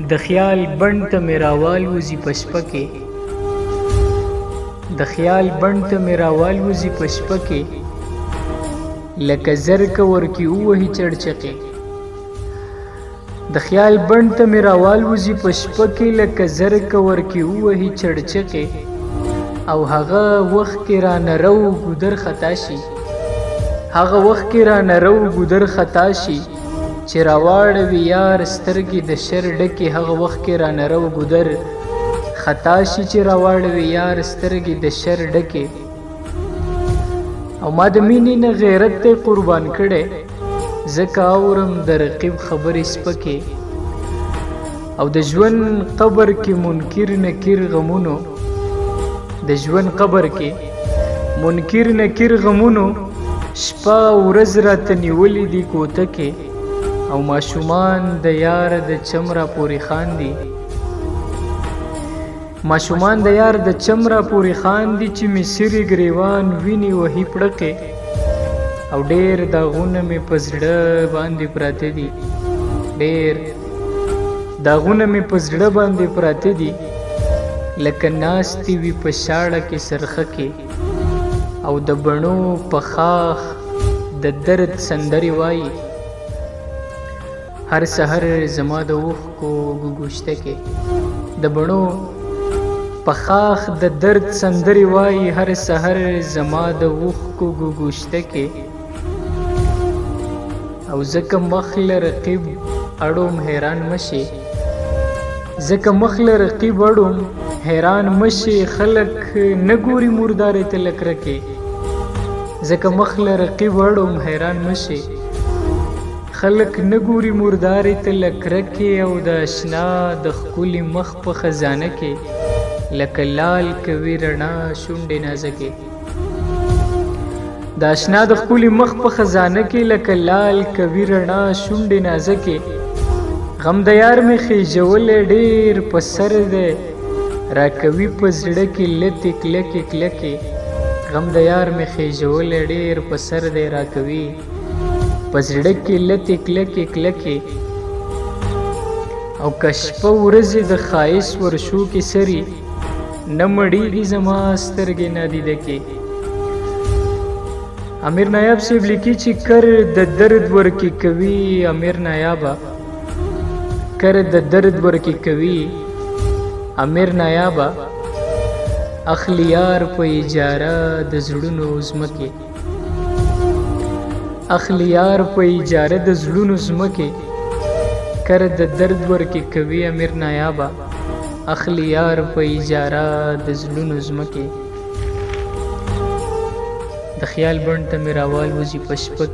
د خیال بڼ ته مې راوالوزي په شپه کې، د خیال بڼ ته مې راوالوزي په شپه کې، لکه زرکه ورکې ووهي چړچقې. د خیال بڼ ته مې راوالوزي په شپه کې، لکه زرکه ورکې ووهي چړچقې. او هغه وخت کې رانه رو ګودر خطا شي، هغه وخت کې رانه رو ګودر خطا شي، چې راواړوي یار سترګې د شر ډکې. هغه وخت کې رانه رو ګودر خطا شي، چې راواړوي یار سترګې د شر ډکې. او ما د مینې نه غیرت ته قربان کړی، ځکه اورم د رقیب خبرې سپکې. او د ژوند قبر کې منکر نکیر غمونو، د ژوند قبر کې منکر نکیر غمونو، شپه ورځ راته نیولې دي کوته کې. او ماشومان د یار د چمره پورې خاندي، ماشومان د یار د چمره پورې خاندي، چې مې سرې ګریوان ویني وهي پړقې. او ډېر داغونه مې په زړه باندې پراته دي، ډېر داغونه مې په زړه باندې پراته دي، لکه ناستې وي په شاړه کې سرخه کې. او د بڼو په خاخ د درد سندرې وایي، هر سحر زما د اوښکو ګوګوشته کې. د بڼو په خاخ د درد سندرې وایي، هر سحر زما د اوښکو ګوګوشته کې. او ځکه مخ له رقیب اړوم حیران مشي، ځکه مخ له رقیب اړوم حیران مشي، خلک نه ګوري مردارې ته لک رکې. ځکه مخ له رقیب اړوم حیران مشي، خلک نه ګوري مردارې ته لک رکې. او د اشنا د ښکلي مخ په خزانه کې، لکه لال کوي رڼا شونډې نازکې. د اشنا د ښکلي مخ په خزانه کې، لکه لال کوي رڼا شونډې نازکې. غم د یار مې خېژولی ډېر په سر دی، راکوي په زړه کې لتې کلکې کلکې. غم د یار مې خېژولی ډېر په سر دی، راکوي په زړه کې لتې کلکې کلکې. او که شپه ورځې د ښایست ورشو کې سري، نه مړېږي زما سترګې نادیده کې. امیر نایاب صاحب لیکي چې کر د درد ورکې کوي، امیر نایابه کر د درد ورکې کوي. امیر نایابه اخلي یار په اجاره د زړونو ځمکې، اخلي یار په اجاره د زړونو ځمکې. کر د درد ورکې کوي امیر نایابه، اخلي یار په اجاره د زړونو ځمکې. د خیال بڼ ته مې راوالوزي په شپه